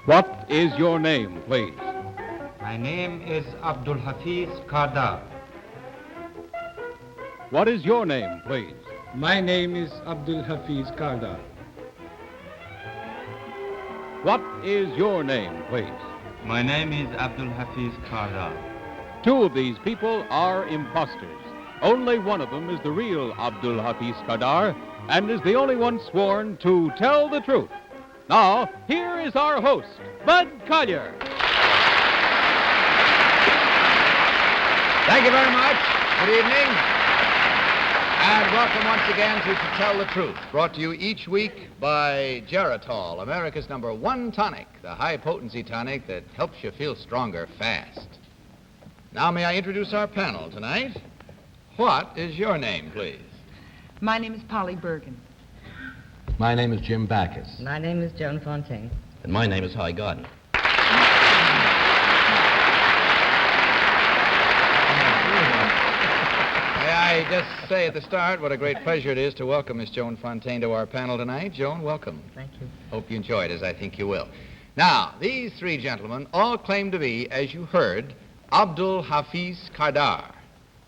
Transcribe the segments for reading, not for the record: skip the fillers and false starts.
What is your name, please? My name is Abdul Hafiz Kardar. What is your name, please? My name is Abdul Hafiz Kardar. What is your name, please? My name is Abdul Hafiz Kardar. Two of these people are imposters. Only one of them is the real Abdul Hafiz Kardar and is the only one sworn to tell the truth. Now, here is our host, Bud Collier. Thank you very much. Good evening. And welcome once again to Tell the Truth, brought to you each week by Geritol, America's #1 tonic, the high-potency tonic that helps you feel stronger fast. Now, may I introduce our panel tonight? What is your name, please? My name is Polly Bergen. My name is Jim Backus. My name is Joan Fontaine. And my name is High Garden. May I just say at the start what a great pleasure it is to welcome Miss Joan Fontaine to our panel tonight. Joan, welcome. Thank you. Hope you enjoy it, as I think you will. Now, these three gentlemen all claim to be, as you heard, Abdul Hafiz Kardar.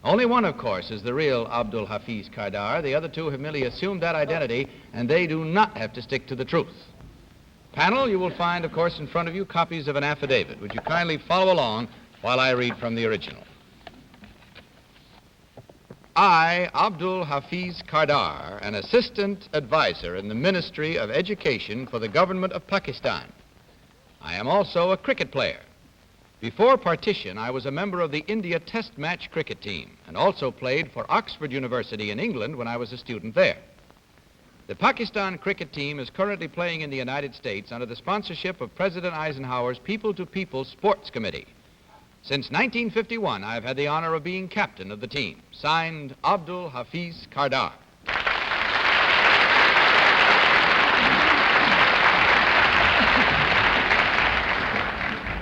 Only one, of course, is the real Abdul Hafiz Kardar. The other two have merely assumed that identity, and they do not have to stick to the truth. Panel, you will find, of course, in front of you copies of an affidavit. Would you kindly follow along while I read from the original? I, Abdul Hafiz Kardar, an assistant advisor in the Ministry of Education for the government of Pakistan. I am also a cricket player. Before partition, I was a member of the India Test Match cricket team and also played for Oxford University in England when I was a student there. The Pakistan cricket team is currently playing in the United States under the sponsorship of President Eisenhower's People-to-People Sports Committee. Since 1951, I've had the honor of being captain of the team. Signed, Abdul Hafiz Kardar.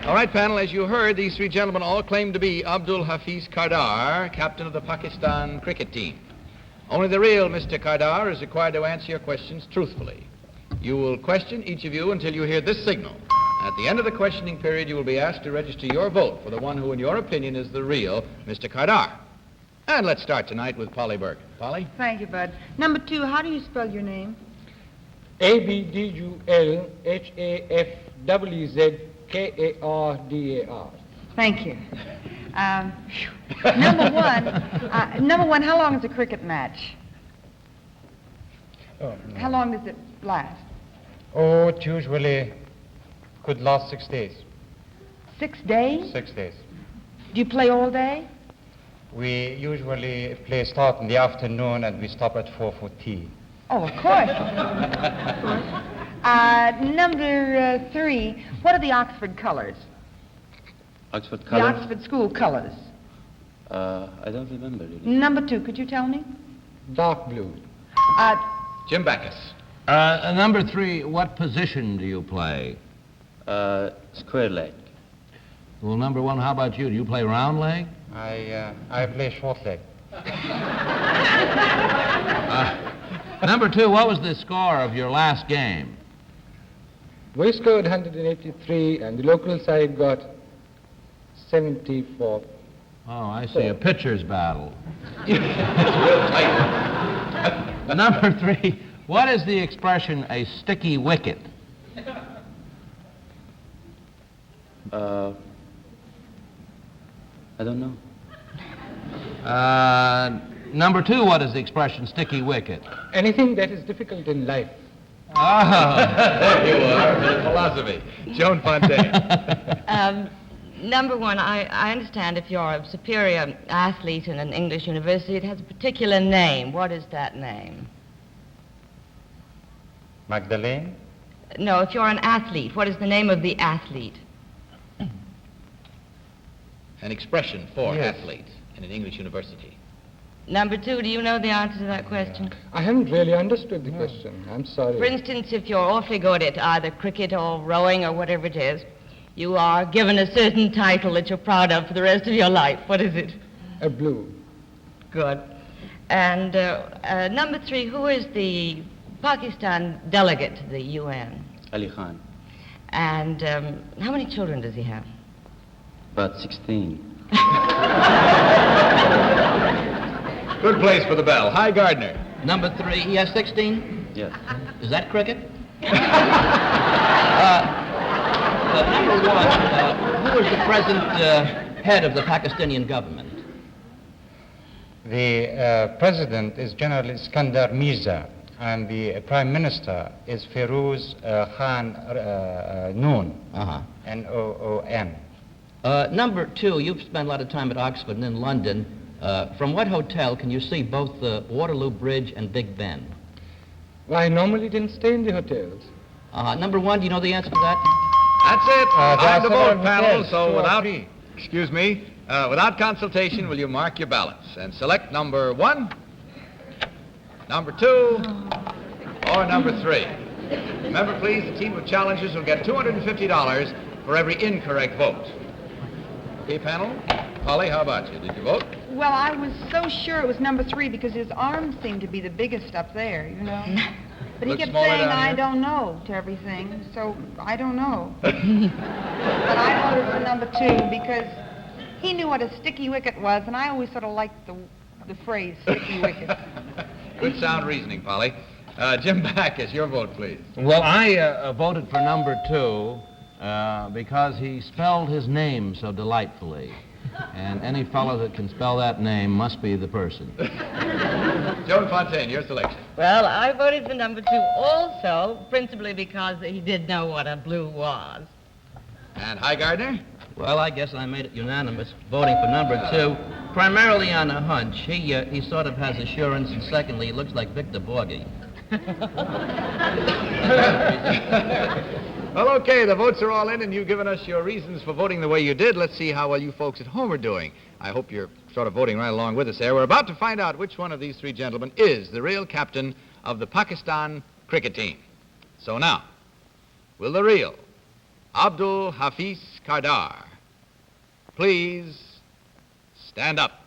All right, panel, as you heard, these three gentlemen all claim to be Abdul Hafiz Kardar, captain of the Pakistan cricket team. Only the real Mr. Kardar is required to answer your questions truthfully. You will question, each of you, until you hear this signal. At the end of the questioning period, you will be asked to register your vote for the one who, in your opinion, is the real Mr. Kardar. And let's start tonight with Polly Bergen. Polly? Thank you, Bud. Number 2, how do you spell your name? Abdulhafizkardar. Thank you. Number one, how long is a cricket match? How long does it last? Oh, it usually could last 6 days. 6 days? 6 days. Do you play all day? We usually start in the afternoon and we stop at 4 for tea. Oh, of course. Number 3, what are the Oxford colors? Oxford The colors? Oxford school colors. I don't remember really. Number 2, could you tell me? Dark blue. Jim Backus. Number 3, what position do you play? Square leg. Well, number 1, how about you? Do you play round leg? I play short leg. Number 2, what was the score of your last game? We scored 183 and the local side got 74. Oh, I see, a pitcher's battle. Real tight. Number 3, what is the expression, a sticky wicket? I don't know. Number 2, what is the expression, sticky wicket? Anything that is difficult in life. There you are, bit of philosophy. Joan Fontaine. Number 1, I understand if you're a superior athlete in an English university, it has a particular name. What is that name? Magdalene? No, if you're an athlete, what is the name of the athlete? An expression for Yes. athlete in an English university. Number 2, do you know the answer to that question? I haven't really understood the question. I'm sorry. For instance, if you're awfully good at either cricket or rowing or whatever it is, you are given a certain title that you're proud of for the rest of your life. What is it? A blue. Good. And number 3, who is the Pakistan delegate to the UN? Ali Khan. And how many children does he have? About 16. Good place for the bell. Hi, Gardner. Number 3, he has 16? Yes. Is that cricket? Number 1, who is the present head of the Pakistani government? The president is General Iskandar Mirza, and the prime minister is Feroz Khan Noon, N-O-O-N. Number 2, you've spent a lot of time at Oxford and in London. From what hotel can you see both the Waterloo Bridge and Big Ben? Well, I normally didn't stay in the hotels. Number 1, do you know the answer to that? That's it. Time to vote, panel. hotels, So 2 or without, 3. excuse me, without consultation, will you mark your ballots and select number 1, number 2, or number 3? Remember, please, the team of challengers will get $250 for every incorrect vote. Okay, panel? Polly, how about you? Did you vote? Well, I was so sure it was number 3 because his arms seemed to be the biggest up there, you know. But he Look kept smaller saying, down I here. don't know, to everything, so I don't know. But I voted for number 2 because he knew what a sticky wicket was, and I always sort of liked the phrase, sticky wicket. Good sound reasoning, Polly. Jim Backus, your vote, please. Well, I voted for number 2 because he spelled his name so delightfully. And any fellow that can spell that name must be the person. Joan Fontaine, your selection. Well, I voted for number 2 also, principally because he did know what a blue was. And Hi, Gardner? Well, I guess I made it unanimous, voting for number 2, primarily on a hunch. He sort of has assurance, and secondly, he looks like Victor Borghi. Well, okay, the votes are all in, and you've given us your reasons for voting the way you did. Let's see how well you folks at home are doing. I hope you're sort of voting right along with us there. We're about to find out which one of these 3 gentlemen is the real captain of the Pakistan cricket team. So now, will the real Abdul Hafiz Kardar please stand up?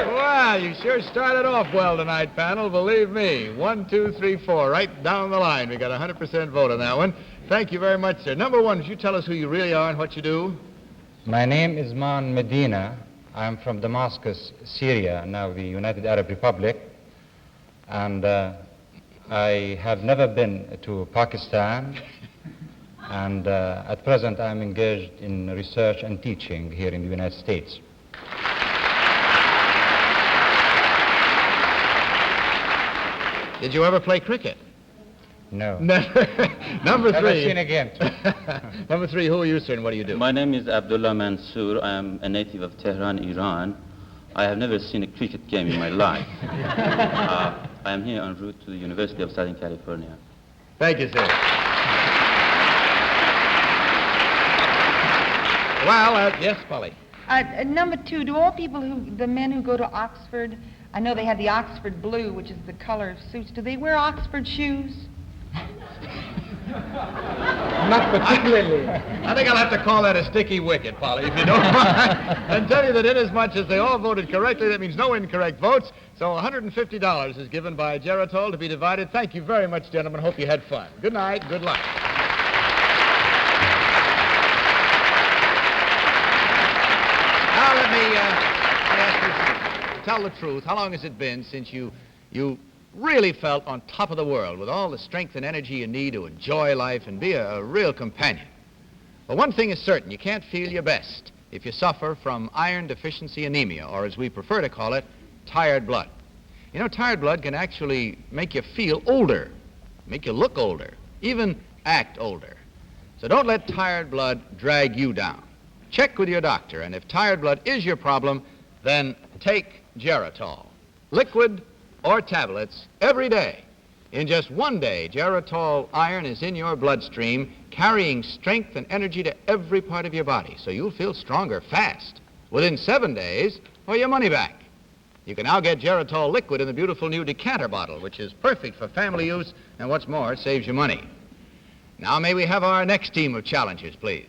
Well, you sure started off well tonight, panel, believe me. 1, 2, 3, 4, right down the line. We got 100% vote on that one. Thank you very much, sir. Number 1, would you tell us who you really are and what you do? My name is Man Medina. I'm from Damascus, Syria, now the United Arab Republic. And I have never been to Pakistan. And at present, I'm engaged in research and teaching here in the United States. Did you ever play cricket? No. Never. Number 3. Never seen a game. Number 3, who are you, sir, and what do you do? My name is Abdullah Mansour. I am a native of Tehran, Iran. I have never seen a cricket game in my life. I am here en route to the University of Southern California. Thank you, sir. Well, yes, Polly. Number 2, do all people the men who go to Oxford, I know they have the Oxford blue, which is the color of suits, do they wear Oxford shoes? Not particularly. I think I'll have to call that a sticky wicket, Polly, if you don't mind. And tell you that inasmuch as they all voted correctly, that means no incorrect votes. So $150 is given by Geritol to be divided. Thank you very much, gentlemen. Hope you had fun. Good night. Good luck. Now let me ask you, to tell the truth, how long has it been since you really felt on top of the world with all the strength and energy you need to enjoy life and be a real companion? Well, one thing is certain, you can't feel your best if you suffer from iron deficiency anemia, or as we prefer to call it, tired blood. You know, tired blood can actually make you feel older, make you look older, even act older. So don't let tired blood drag you down. Check with your doctor, and if tired blood is your problem, then take Geritol, liquid or tablets, every day. In just 1 day, Geritol iron is in your bloodstream, carrying strength and energy to every part of your body, so you'll feel stronger fast. Within 7 days, or your money back. You can now get Geritol liquid in the beautiful new decanter bottle, which is perfect for family use, and what's more, it saves you money. Now may we have our next team of challengers, please?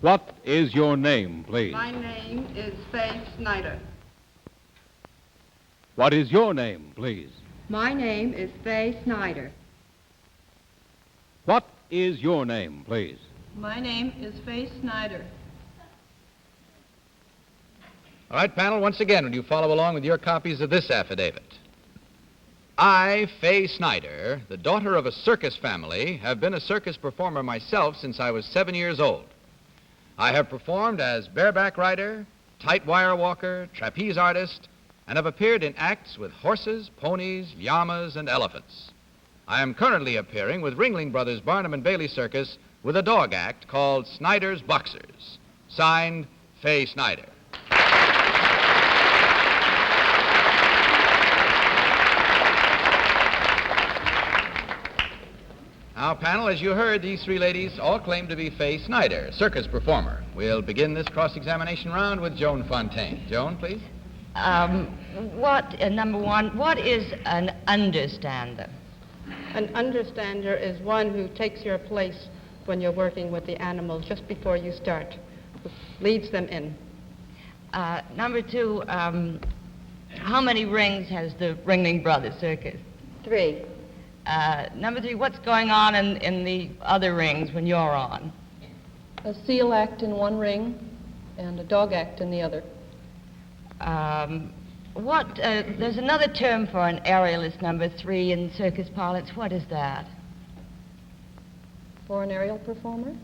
What is your name, please? My name is Faye Snyder. What is your name, please? My name is Faye Snyder. What is your name, please? My name is Faye Snyder. All right, panel, once again, will you follow along with your copies of this affidavit? I, Faye Snyder, the daughter of a circus family, have been a circus performer myself since I was 7 years old. I have performed as bareback rider, tight wire walker, trapeze artist, and have appeared in acts with horses, ponies, llamas, and elephants. I am currently appearing with Ringling Brothers Barnum and Bailey Circus with a dog act called Snyder's Boxers. Signed, Faye Snyder. Now, panel, as you heard, these three ladies all claim to be Faye Snyder, circus performer. We'll begin this cross-examination round with Joan Fontaine. Joan, please. Number one, what is an understander? An understander is one who takes your place when you're working with the animals just before you start, who leads them in. Number two, how many rings has the Ringling Brothers Circus? 3. Number three, what's going on in the other rings when you're on? A seal act in one ring and a dog act in the other. There's another term for an aerialist, number three, in circus parlance. What is that? For an aerial performer?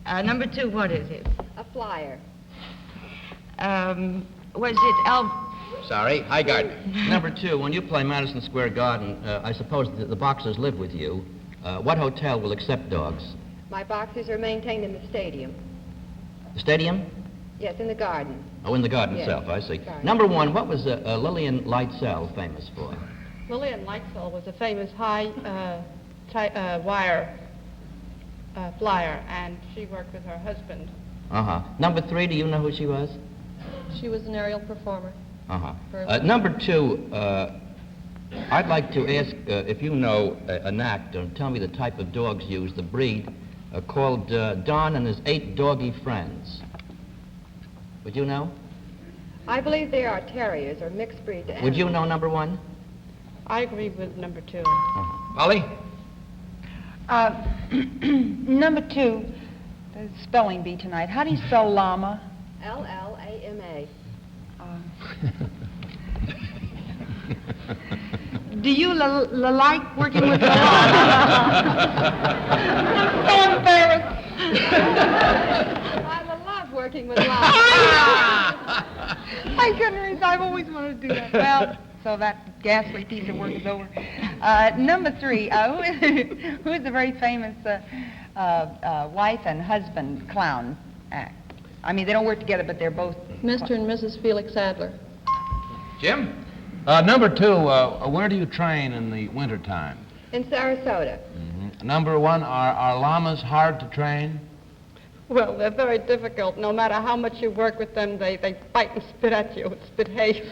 Number two, what is it? A flyer. Was it Sorry, High Gardner. Number two, when you play Madison Square Garden, I suppose the boxers live with you. What hotel will accept dogs? My boxers are maintained in the stadium. The stadium? Yes, in the garden. Oh, in the garden Yes. itself, I see. Garden. Number one, what was Lillian Lightsell famous for? Lillian Lightsell was a famous high wire flyer, and she worked with her husband. Uh-huh. Number three, do you know who she was? She was an aerial performer. Uh-huh. Number two, I'd like to ask if you know an act, or tell me the type of dogs used, the breed, called Don and his 8 doggy friends. Would you know? I believe they are terriers or mixed breed animals. Would you know number one? I agree with number 2. Polly? Number 2, the spelling bee tonight. How do you spell llama? L-L-A-M-A. Do you like working with the llama? I'm so embarrassed. I love working with llamas. My goodness, I've always wanted to do that. Well, so that ghastly piece of work is over. Number 3, who is the very famous wife and husband clown act? I mean, they don't work together, but they're both... Mr. and Mrs. Felix Adler. Jim? Number two, where do you train in the wintertime? In Sarasota. Mm-hmm. Number one, are llamas hard to train? Well, they're very difficult. No matter how much you work with them, they bite and spit at you and spit hay.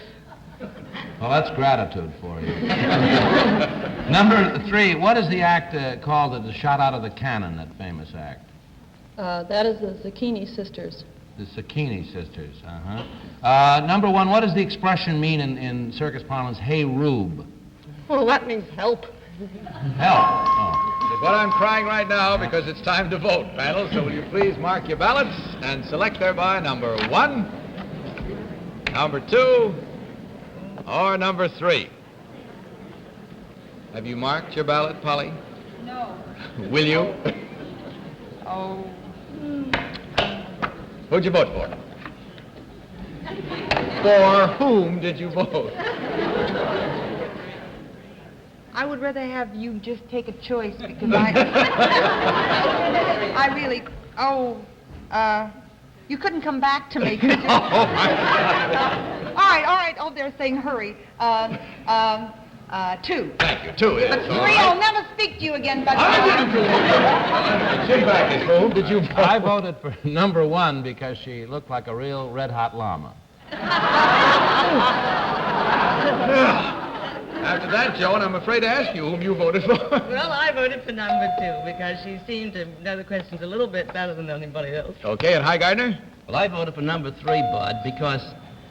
Well, that's gratitude for you. Number three, what is the act called that is shot out of the cannon, that famous act? That is the Zucchini Sisters. The Zucchini Sisters, uh-huh. Number one, what does the expression mean in circus parlance, hey, Rube? Well, that means help. Help. Oh. Is what I'm crying right now because it's time to vote, panel. So will you please mark your ballots and select thereby number 1, number 2, or number 3. Have you marked your ballot, Polly? No. Will you? Oh. Who'd you vote for? For whom did you vote? I would rather have you just take a choice because I really, you couldn't come back to me, could you? Oh, my God. All right, oh, they're saying hurry. 2. Thank you. 2 it But is. 3, All right. I'll never speak to you again, but Jim Backus, for whom did you vote? I voted for number 1 because she looked like a real red-hot llama. After that, Joan, I'm afraid to ask you whom you voted for. Well, I voted for number 2 because she seemed to know the questions a little bit better than anybody else. Okay, and Hi Gardner? Well, I voted for number 3, Bud, because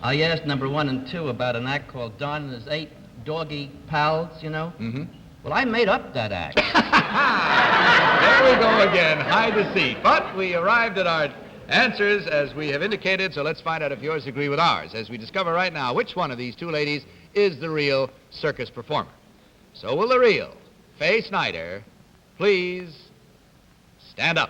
I asked number 1 and 2 about an act called Don and his 8 doggy pals, you know? Mm-hmm. Well, I made up that act. There we go again, high deceit. But we arrived at our answers as we have indicated, so let's find out if yours agree with ours as we discover right now which one of these 2 ladies is the real circus performer. So will the real Faye Snyder please stand up?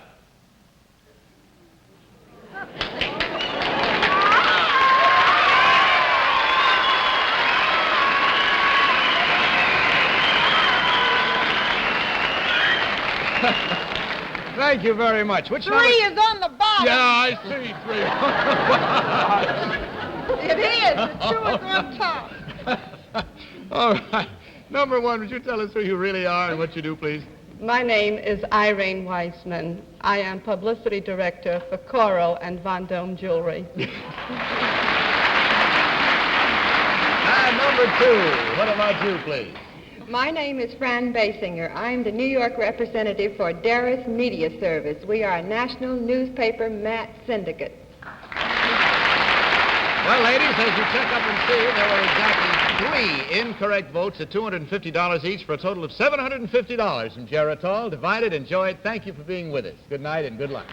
Thank you very much. Which 3 number? is on the bottom. Yeah, I see 3. It is. 2 is on top. All right. Number 1, would you tell us who you really are and what you do, please? My name is Irene Weissman. I am publicity director for Coral and Von Dome Jewelry. And number 2, what about you, please? My name is Fran Basinger. I'm the New York representative for Darris Media Service. We are a national newspaper mat syndicate. Well, ladies, as you check up and see, there were exactly 3 incorrect votes at $250 each for a total of $750 from Geritol. Divide it, enjoy it. Thank you for being with us. Good night and good luck.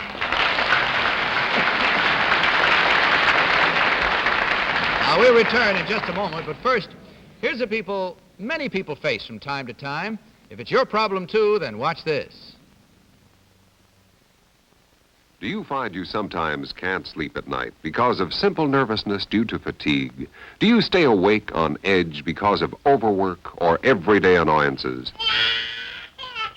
Now, we'll return in just a moment, but first, here's the people many people face from time to time. If it's your problem, too, then watch this. Do you find you sometimes can't sleep at night because of simple nervousness due to fatigue? Do you stay awake on edge because of overwork or everyday annoyances?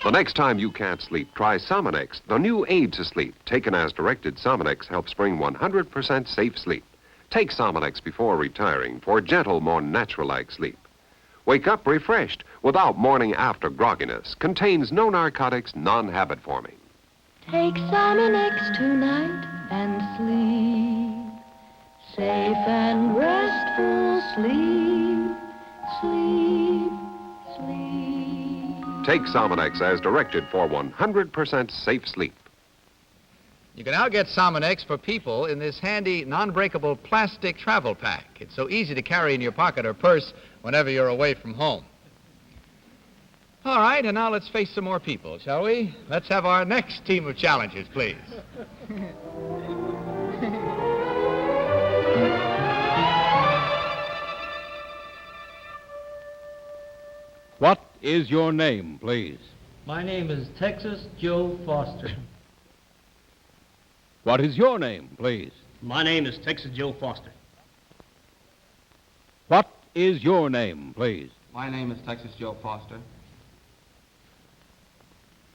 The next time you can't sleep, try Sominex, the new aid to sleep. Taken as directed, Sominex helps bring 100% safe sleep. Take Sominex before retiring for gentle, more natural-like sleep. Wake up refreshed without morning after grogginess. Contains no narcotics, non-habit forming. Take Sominex tonight and sleep. Safe and restful sleep. Sleep, sleep. Take Sominex as directed for 100% safe sleep. You can now get Sominex for people in this handy, non-breakable plastic travel pack. It's so easy to carry in your pocket or purse whenever you're away from home. All right, and now let's face some more people, shall we? Let's have our next team of challengers, please. What is your name, please? My name is Texas Joe Foster. What is your name, please? My name is Texas Joe Foster. What is your name, please? My name is Texas Joe Foster.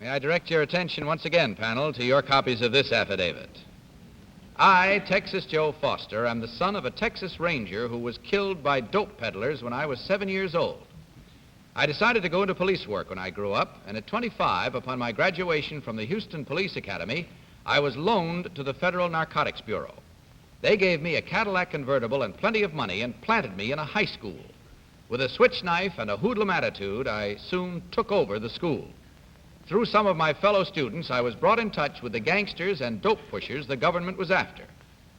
May I direct your attention once again, panel, to your copies of this affidavit. I, Texas Joe Foster, am the son of a Texas Ranger who was killed by dope peddlers when I was 7 years old. I decided to go into police work when I grew up, and at 25, upon my graduation from the Houston Police Academy, I was loaned to the Federal Narcotics Bureau. They gave me a Cadillac convertible and plenty of money and planted me in a high school. With a switch knife and a hoodlum attitude, I soon took over the school. Through some of my fellow students, I was brought in touch with the gangsters and dope pushers the government was after.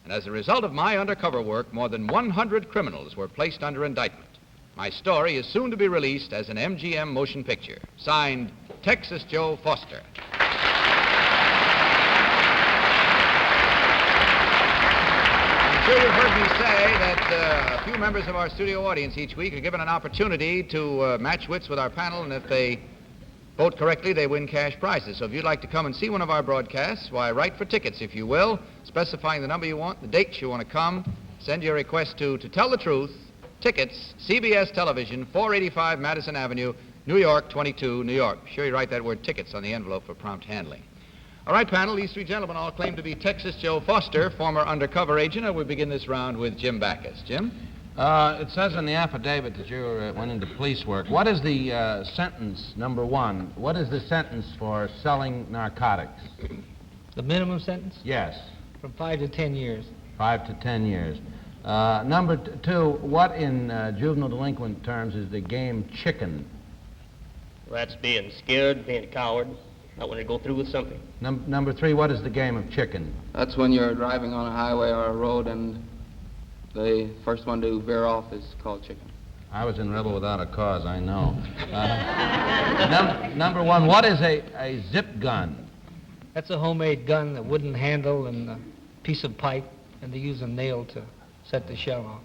And as a result of my undercover work, more than 100 criminals were placed under indictment. My story is soon to be released as an MGM motion picture. Signed, Texas Joe Foster. I'm sure you've heard me say that a few members of our studio audience each week are given an opportunity to match wits with our panel, and if they vote correctly, they win cash prizes. So if you'd like to come and see one of our broadcasts, why, write for tickets, if you will, specifying the number you want, the dates you want to come. Send your request to Tell the Truth, Tickets, CBS Television, 485 Madison Avenue, New York, 22, New York. Be sure you write that word tickets on the envelope for prompt handling. All right, panel, these 3 gentlemen all claim to be Texas Joe Foster, former undercover agent, and we begin this round with Jim Backus. Jim? It says in the affidavit that you went into police work. What is the sentence, number one? What is the sentence for selling narcotics? The minimum sentence? Yes. From 5 to 10 years. 5 to 10 years. Number two, what in juvenile delinquent terms is the game chicken? Well, that's being scared, being a coward, not wanting to go through with something. Number three, what is the game of chicken? That's when you're driving on a highway or a road and the first one to veer off is called chicken. I was in Rebel Without a Cause, I know. Number one, what is a zip gun? That's a homemade gun, a wooden handle and a piece of pipe, and they use a nail to set the shell off.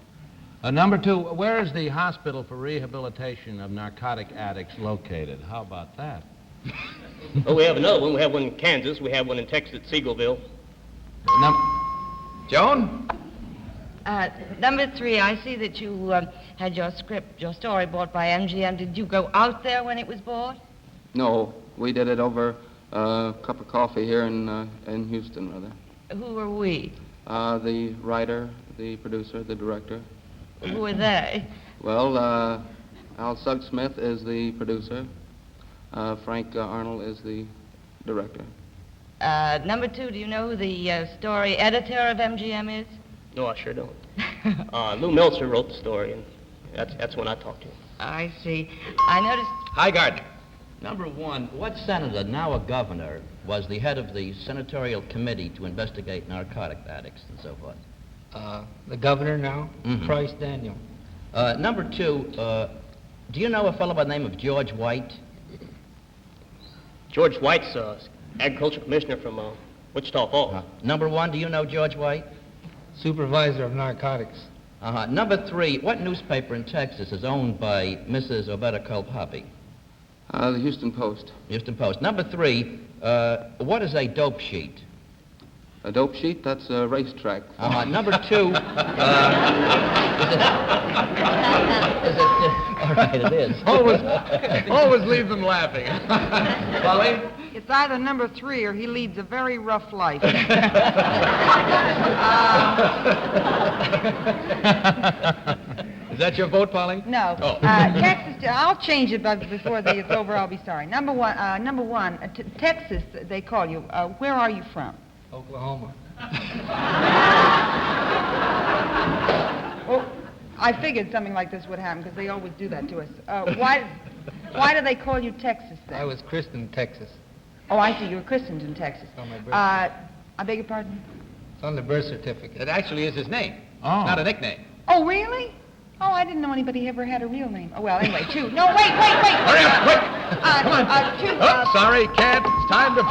Number two, where is the hospital for rehabilitation of narcotic addicts located? How about that? Oh, we have another one. We have one in Kansas. We have one in Texas at Seagoville. Joan? Number three, I see that you had your script, your story bought by MGM. Did you go out there when it was bought? No, we did it over a cup of coffee here in Houston, rather. Who are we? The writer, the producer, the director. Who are they? Well, Al Suggsmith is the producer. Frank Arnold is the director. Number two, do you know who the story editor of MGM is? No, I sure don't. Lou Meltzer wrote the story, and that's when I talked to him. I see. I noticed... Hi, Gardner. Number one, what senator, now a governor, was the head of the senatorial committee to investigate narcotic addicts and so forth? The governor now, Mhm. Price Daniel. Number two, do you know a fellow by the name of George White? George White's agriculture commissioner from Wichita Falls. Number one, do you know George White? Supervisor of narcotics. Number three, what newspaper in Texas is owned by Mrs. Obetta Culp-Hoppy? The Houston Post. Houston Post. Number three, what is a dope sheet? A dope sheet? That's a racetrack. Number two, all right, it is. Always leave them laughing. Polly? It's either number three or he leads a very rough life. Is that your vote, Polly? No. Oh. Texas, I'll change it before it's over, I'll be sorry. Number one, Texas, they call you. Where are you from? Oklahoma. Well, I figured something like this would happen because they always do that to us. Why do they call you Texas then? I was christened in Texas. Oh, I see. You were christened in Texas. On my birth. I beg your pardon? It's on the birth certificate. It actually is his name. Oh. It's not a nickname. Oh, really? Oh, I didn't know anybody ever had a real name. Oh, well, anyway, two. No, wait. Hurry up, quick! Two. Sorry, can't. It's time to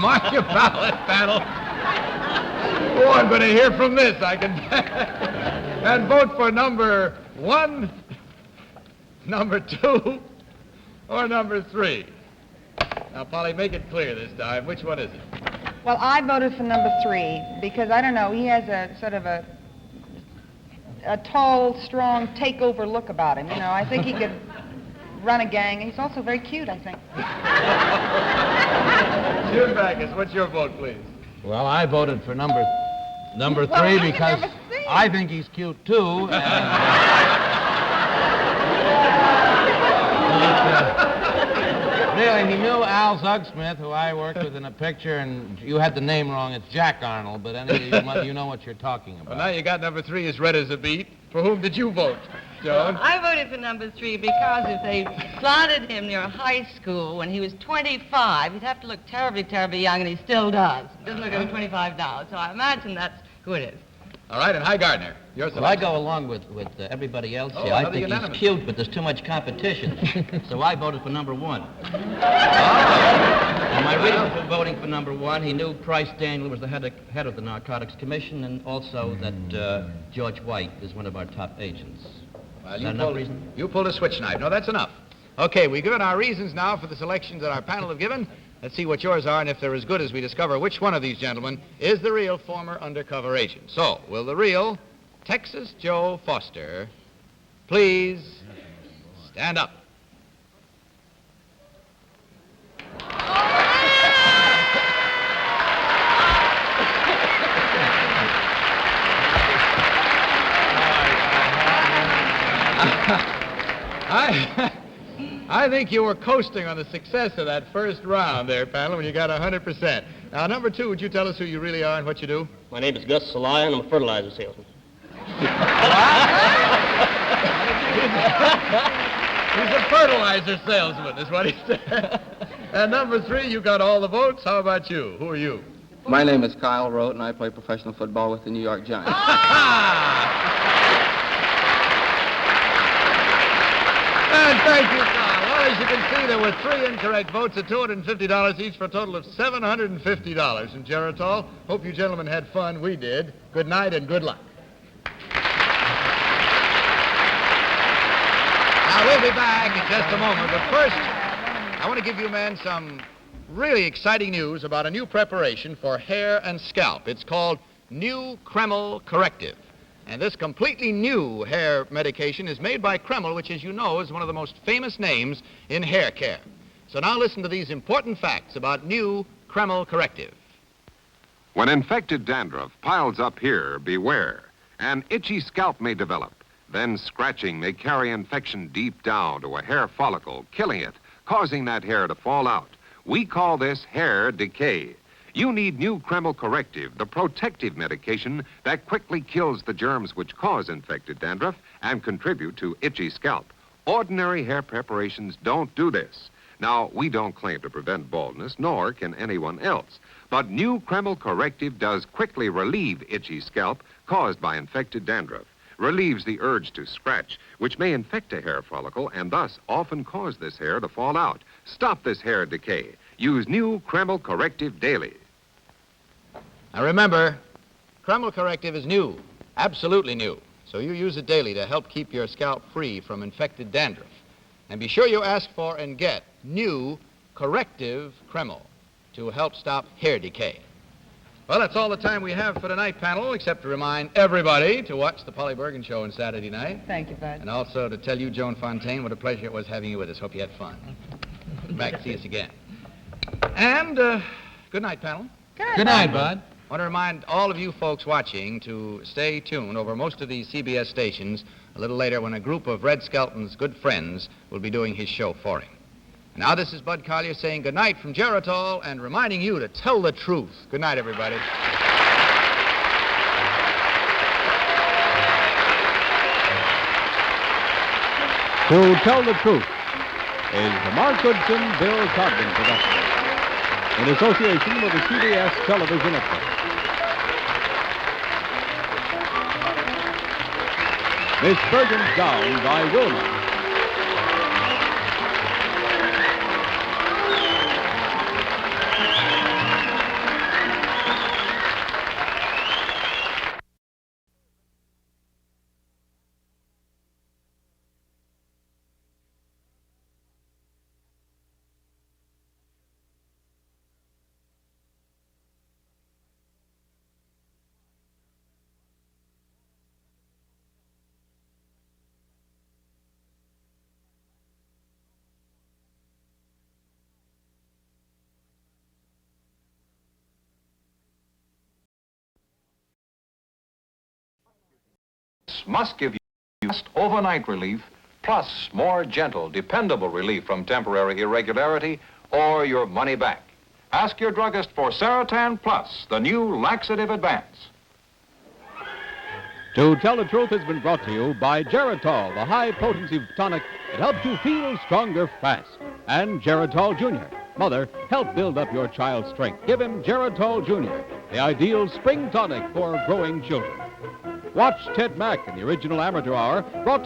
mark your ballot, panel. Oh, I'm going to hear from this, I can and vote for number one, number two, or number three. Now, Polly, make it clear this time. Which one is it? Well, I voted for number three because, I don't know, he has a sort of a tall, strong, takeover look about him. You know, I think he could run a gang. He's also very cute, I think. Jim Backus, what's your vote, please? Well, I voted for number three because I think he's cute too. Really, he knew Al Suggsmith, who I worked with in a picture, and you had the name wrong. It's Jack Arnold, but anyway, you know what you're talking about. Well, now you got number three as red as a beet. For whom did you vote, Joan? I voted for number three because if they planted him near high school when he was 25, he'd have to look terribly, terribly young, and he still does. He doesn't look like 25 now, so I imagine that's who it is. All right, and hi, Gardner. Your Well, I go along with everybody else here. I another think unanimous. he's cute, but there's too much competition. So I voted for number one. And my reason for voting for number one, he knew Price Daniel was the head of the Narcotics Commission, and also that George White is one of our top agents. Well, Is that enough reason? you pulled a switch knife. No, that's enough. Okay, we've given our reasons now for the selections that our panel have given. Let's see what yours are, and if they're as good as we discover which one of these gentlemen is the real former undercover agent. So, will the real Texas Joe Foster please stand up? I think you were coasting on the success of that first round there, panel, when you got 100%. Now, number 2, would you tell us who you really are and what you do? My name is Gus Salai, and I'm a fertilizer salesman. He's a fertilizer salesman, is what he said. And number 3, you got all the votes. How about you? Who are you? My name is Kyle Rote, and I play professional football with the New York Giants. And thank you, Kyle. Well, as you can see, there were 3 incorrect votes at $250 each for a total of $750. And Geritol, hope you gentlemen had fun. We did. Good night and good luck. Now, we'll be back in just a moment. But first, I want to give you men some really exciting news about a new preparation for hair and scalp. It's called New Kreml Corrective. And this completely new hair medication is made by Kreml, which, as you know, is one of the most famous names in hair care. So now listen to these important facts about new Kreml Corrective. When infected dandruff piles up here, beware. An itchy scalp may develop. Then scratching may carry infection deep down to a hair follicle, killing it, causing that hair to fall out. We call this hair decay. You need new Kreml Corrective, the protective medication that quickly kills the germs which cause infected dandruff and contribute to itchy scalp. Ordinary hair preparations don't do this. Now, we don't claim to prevent baldness, nor can anyone else. But new Kreml Corrective does quickly relieve itchy scalp caused by infected dandruff, relieves the urge to scratch, which may infect a hair follicle and thus often cause this hair to fall out. Stop this hair decay. Use new Kreml Corrective daily. Now remember, Kreml Corrective is new, absolutely new. So you use it daily to help keep your scalp free from infected dandruff. And be sure you ask for and get new Corrective Kreml to help stop hair decay. Well, that's all the time we have for tonight, panel, except to remind everybody to watch the Polly Bergen Show on Saturday night. Thank you, Bud. And also to tell you, Joan Fontaine, what a pleasure it was having you with us. Hope you had fun. Back to see us again. And good night, panel. Good night, Bud. I want to remind all of you folks watching to stay tuned over most of these CBS stations a little later when a group of Red Skelton's good friends will be doing his show for him. And now this is Bud Collier saying good night from Geritol and reminding you to tell the truth. Good night, everybody. To Tell the Truth is the Mark Goodson, Bill Codman production in association with the CBS Television Network. Miss Bergen's Gown by Wilma. Must give you just overnight relief, plus more gentle, dependable relief from temporary irregularity or your money back. Ask your druggist for Seratan Plus, the new laxative advance. To Tell the Truth has been brought to you by Geritol, the high-potency tonic that helps you feel stronger fast. And Geritol Jr. Mother, help build up your child's strength. Give him Geritol Jr., the ideal spring tonic for growing children. Watch Ted Mack in the original Amateur Hour, brought to you